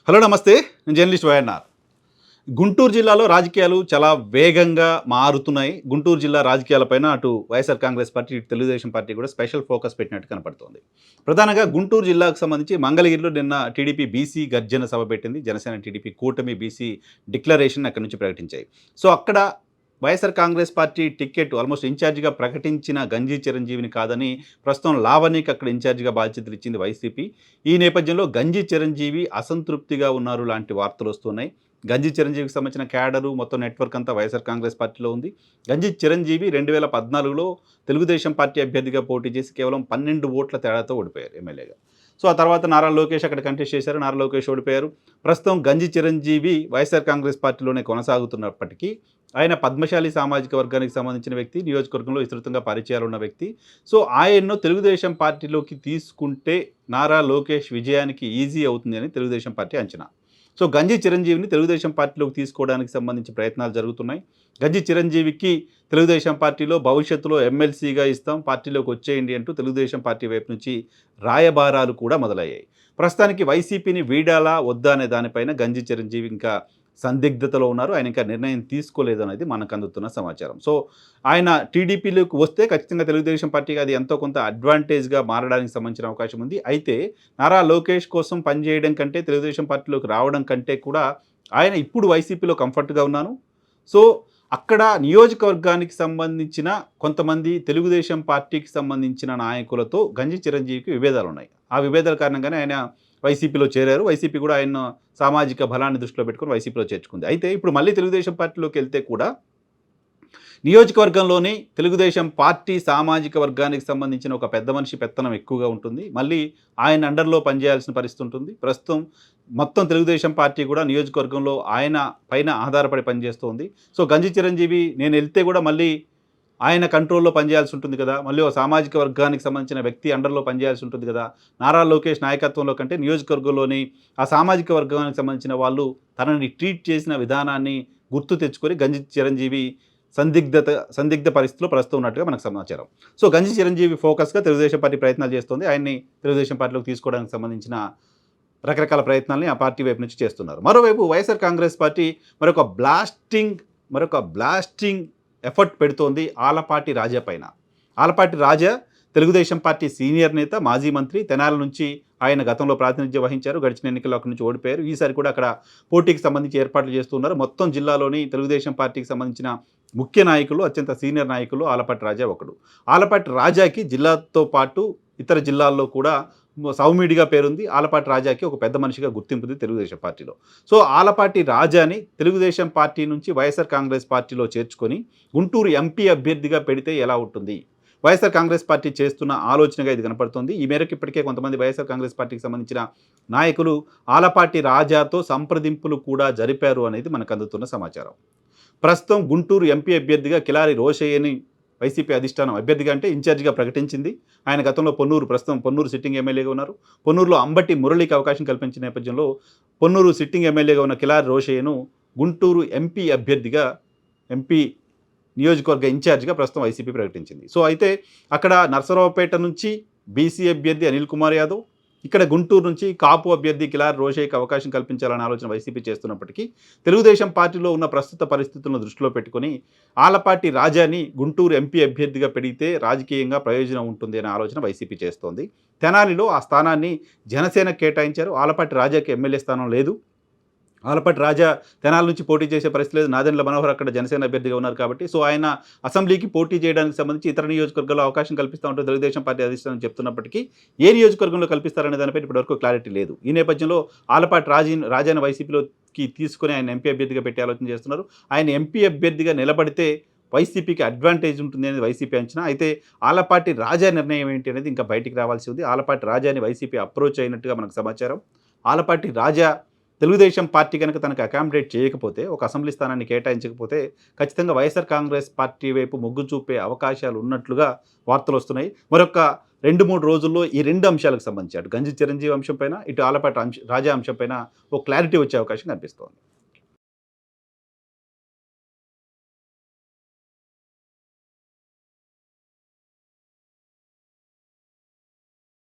Hello నమస్తే. నేను journalist YNR. Guntur జిల్లాలో రాజకీయాలు చాలా వేగంగా మారుతున్నాయి. గుంటూరు జిల్లా రాజకీయాలపైన అటు వైఎస్ఆర్ కాంగ్రెస్ పార్టీ, ఇటు తెలుగుదేశం పార్టీ కూడా స్పెషల్ ఫోకస్ పెట్టినట్టు కనపడుతోంది. ప్రధానంగా గుంటూరు జిల్లాకు సంబంధించి మంగళగిరిలో నిన్న టీడీపీ బీసీ గర్జన సభ పెట్టింది. జనసేన టీడీపీ కూటమి బీసీ డిక్లరేషన్ అక్కడి నుంచి ప్రకటించాయి. సో అక్కడ YSR Congress party ticket almost ఇన్ఛార్జిగా ప్రకటించిన గంజి చిరంజీవిని కాదని ప్రస్తుతం లావణ్యకి అక్కడ ఇన్ఛార్జిగా బాధ్యతలు ఇచ్చింది వైసీపీ. ఈ నేపథ్యంలో గంజి చిరంజీవి అసంతృప్తిగా ఉన్నారు లాంటి వార్తలు వస్తున్నాయి. గంజి చిరంజీవికి సంబంధించిన క్యాడరు మొత్తం నెట్వర్క్ అంతా వైఎస్ఆర్ కాంగ్రెస్ పార్టీలో ఉంది. గంజి చిరంజీవి 2014లో తెలుగుదేశం పార్టీ అభ్యర్థిగా పోటీ చేసి కేవలం 12 ఓట్ల తేడాతో ఓడిపోయారు ఎమ్మెల్యేగా. సో ఆ తర్వాత నారా లోకేష్ అక్కడ కంటెస్ట్ చేశారు. నారా లోకేష్ ఓడిపోయారు. ప్రస్తుతం గంజి చిరంజీవి వైఎస్ఆర్ కాంగ్రెస్ పార్టీలోనే కొనసాగుతున్నప్పటికీ ఆయన పద్మశాలి సామాజిక వర్గానికి సంబంధించిన వ్యక్తి, నియోజకవర్గంలో విస్తృతంగా పరిచయాలు ఉన్న వ్యక్తి. సో ఆయన్ను తెలుగుదేశం పార్టీలోకి తీసుకుంటే నారా లోకేష్ విజయానికి ఈజీ అవుతుంది అని తెలుగుదేశం పార్టీ అంచనా. సో గంజి చిరంజీవిని తెలుగుదేశం పార్టీలోకి తీసుకోవడానికి సంబంధించి ప్రయత్నాలు జరుగుతున్నాయి. గంజి చిరంజీవికి తెలుగుదేశం పార్టీలో భవిష్యత్తులో ఎమ్మెల్సీగా ఇస్తాం, పార్టీలోకి వచ్చేయండి అంటూ తెలుగుదేశం పార్టీ వైపు నుంచి రాయబారాలు కూడా మొదలయ్యాయి. ప్రస్తుతానికి వైసీపీని వీడాలా వద్దా అనే దానిపైన గంజి చిరంజీవి ఇంకా సందిగ్ధతలో ఉన్నారు. ఆయన ఇంకా నిర్ణయం తీసుకోలేదు అనేది మనకు అందుతున్న సమాచారం. సో ఆయన టీడీపీలోకి వస్తే ఖచ్చితంగా తెలుగుదేశం పార్టీకి అది ఎంతో కొంత అడ్వాంటేజ్గా మారడానికి సంబంధించిన అవకాశం ఉంది. అయితే నారా లోకేష్ కోసం పనిచేయడం కంటే తెలుగుదేశం పార్టీలోకి రావడం కంటే కూడా ఆయన ఇప్పుడు వైసీపీలో కంఫర్ట్గా ఉన్నాను. సో అక్కడ నియోజకవర్గానికి సంబంధించిన కొంతమంది తెలుగుదేశం పార్టీకి సంబంధించిన నాయకులతో గంజి చిరంజీవికి విభేదాలు ఉన్నాయి. ఆ విభేదాల కారణంగానే ఆయన వైసీపీలో చేరారు. వైసీపీ కూడా ఆయన సామాజిక బలాన్ని దృష్టిలో పెట్టుకుని వైసీపీలో చేర్చుకుంది. అయితే ఇప్పుడు మళ్ళీ తెలుగుదేశం పార్టీలోకి వెళ్తే కూడా నియోజకవర్గంలోని తెలుగుదేశం పార్టీ సామాజిక వర్గానికి సంబంధించిన ఒక పెద్ద మనిషి పెత్తనం ఎక్కువగా ఉంటుంది. మళ్ళీ ఆయన అండర్లో పనిచేయాల్సిన పరిస్థితి ఉంటుంది. ప్రస్తుతం మొత్తం తెలుగుదేశం పార్టీ కూడా నియోజకవర్గంలో ఆయన పైన ఆధారపడి పనిచేస్తుంది. సో గంజి చిరంజీవి నేను వెళ్తే కూడా మళ్ళీ ఆయన కంట్రోల్లో పనిచేయాల్సి ఉంటుంది కదా, మళ్ళీ ఒక సామాజిక వర్గానికి సంబంధించిన వ్యక్తి అండర్లో పనిచేయాల్సి ఉంటుంది కదా. నారా లోకేష్ నాయకత్వంలో కంటే నియోజకవర్గంలోని ఆ సామాజిక వర్గానికి సంబంధించిన వాళ్ళు తనని ట్రీట్ చేసిన విధానాన్ని గుర్తు తెచ్చుకొని గంజి చిరంజీవి సందిగ్ధ పరిస్థితిలో ప్రస్తుతం ఉన్నట్టుగా మనకు సమాచారం. సో గంజి చిరంజీవి ఫోకస్గా తెలుగుదేశం పార్టీ ప్రయత్నాలు చేస్తుంది. ఆయన్ని తెలుగుదేశం పార్టీలోకి తీసుకోవడానికి సంబంధించిన రకరకాల ప్రయత్నాలని ఆ పార్టీ వైపు నుంచి చేస్తున్నారు. మరోవైపు వైఎస్ఆర్ కాంగ్రెస్ పార్టీ మరొక బ్లాస్టింగ్ ఎఫర్ట్ పెడుతోంది ఆలపాటి రాజా పైన. ఆలపాటి రాజా తెలుగుదేశం పార్టీ సీనియర్ నేత, మాజీ మంత్రి. తెనాలి నుంచి ఆయన గతంలో ప్రాతినిధ్యం వహించారు. గడిచిన ఎన్నికల్లో అక్కడి నుంచి ఓడిపోయారు. ఈసారి కూడా అక్కడ పోటీకి సంబంధించి ఏర్పాట్లు చేస్తున్నారు. మొత్తం జిల్లాలోని తెలుగుదేశం పార్టీకి సంబంధించిన ముఖ్య నాయకులు, అత్యంత సీనియర్ నాయకులు ఆలపాటి రాజా ఒకడు. ఆలపాటి రాజాకి జిల్లాతో పాటు ఇతర జిల్లాల్లో కూడా సౌమ్యుడిగా పేరుంది. ఆలపాటి రాజాకి ఒక పెద్ద మనిషిగా గుర్తింపుంది తెలుగుదేశం పార్టీలో. సో ఆలపాటి రాజాని తెలుగుదేశం పార్టీ నుంచి వైఎస్ఆర్ కాంగ్రెస్ పార్టీలో చేర్చుకొని గుంటూరు ఎంపీ అభ్యర్థిగా పెడితే ఎలా ఉంటుంది? వైఎస్ఆర్ కాంగ్రెస్ పార్టీ చేస్తున్న ఆలోచనగా ఇది కనపడుతుంది. ఈ మేరకు ఇప్పటికే కొంతమంది వైఎస్ఆర్ కాంగ్రెస్ పార్టీకి సంబంధించిన నాయకులు ఆలపాటి రాజాతో సంప్రదింపులు కూడా జరిపారు అనేది మనకు అందుతున్న సమాచారం. ప్రస్తుతం గుంటూరు ఎంపీ అభ్యర్థిగా కిలారి రోషయ్యని వైసీపీ అధిష్టానం అభ్యర్థిగా అంటే ఇన్ఛార్జిగా ప్రకటించింది. ఆయన గతంలో ప్రస్తుతం పొన్నూరు సిట్టింగ్ ఎమ్మెల్యేగా ఉన్నారు. పొన్నూరులో అంబటి మురళికి అవకాశం కల్పించిన నేపథ్యంలో పొన్నూరు సిట్టింగ్ ఎమ్మెల్యేగా ఉన్న కిలారి రోషయ్యను గుంటూరు ఎంపీ అభ్యర్థిగా, ఎంపీ నియోజకవర్గ ఇన్ఛార్జిగా ప్రస్తుతం వైసీపీ ప్రకటించింది. సో అయితే అక్కడ నర్సరావుపేట నుంచి బీసీ అభ్యర్థి అనిల్ కుమార్ యాదవ్, ఇక్కడ గుంటూరు నుంచి కాపు అభ్యర్థి కిలారి రోషయ్యకి అవకాశం కల్పించాలనే ఆలోచన వైసీపీ చేస్తున్నప్పటికీ తెలుగుదేశం పార్టీలో ఉన్న ప్రస్తుత పరిస్థితులను దృష్టిలో పెట్టుకొని ఆలపాటి రాజాని గుంటూరు ఎంపీ అభ్యర్థిగా పెడితే రాజకీయంగా ప్రయోజనం ఉంటుంది అనే ఆలోచన వైసీపీ చేస్తోంది. తెనాలిలో ఆ స్థానాన్ని జనసేన కేటాయించారు. ఆలపాటి రాజాకి ఎమ్మెల్యే స్థానం లేదు. ఆలపాటి రాజా తెనాల నుంచి పోటీ చేసే పరిస్థితి లేదు. నాదెండ్ల మనోహర్ అక్కడ జనసేన అభ్యర్థిగా ఉన్నారు కాబట్టి సో ఆయన అసెంబ్లీకి పోటీ చేయడానికి సంబంధించి ఇతర నియోజకవర్గాల్లో అవకాశం కల్పిస్తూ ఉంటే తెలుగుదేశం పార్టీ అధిష్టానం చెప్తున్నప్పటికీ ఏ నియోజకవర్గంలో కల్పిస్తారనే దానిపై ఇప్పటివరకు క్లారిటీ లేదు. ఈ నేపథ్యంలో ఆలపాటి రాజాను వైసీపీలోకి తీసుకుని ఆయన ఎంపీ అభ్యర్థిగా పెట్టే ఆలోచన చేస్తున్నారు. ఆయన ఎంపీ అభ్యర్థిగా నిలబడితే వైసీపీకి అడ్వాంటేజ్ ఉంటుంది అనేది వైసీపీ అంచనా. అయితే ఆలపాటి రాజా నిర్ణయం ఏంటి అనేది ఇంకా బయటికి రావాల్సి ఉంది. ఆలపాటి రాజాని వైసీపీ అప్రోచ్ అయినట్టుగా మనకు సమాచారం. ఆలపాటి రాజా తెలుగుదేశం పార్టీ కనుక తనకు అకామిడేట్ చేయకపోతే, ఒక అసెంబ్లీ స్థానాన్ని కేటాయించకపోతే ఖచ్చితంగా వైఎస్ఆర్ కాంగ్రెస్ పార్టీ వైపు మొగ్గు చూపే అవకాశాలు ఉన్నట్లుగా వార్తలు వస్తున్నాయి. మరొక 2-3 రోజుల్లో ఈ 2 అంశాలకు సంబంధించి అటు గంజి చిరంజీవి అంశం పైన, ఇటు ఆలపాటి రాజా అంశం పైన ఒక క్లారిటీ వచ్చే అవకాశం కనిపిస్తోంది.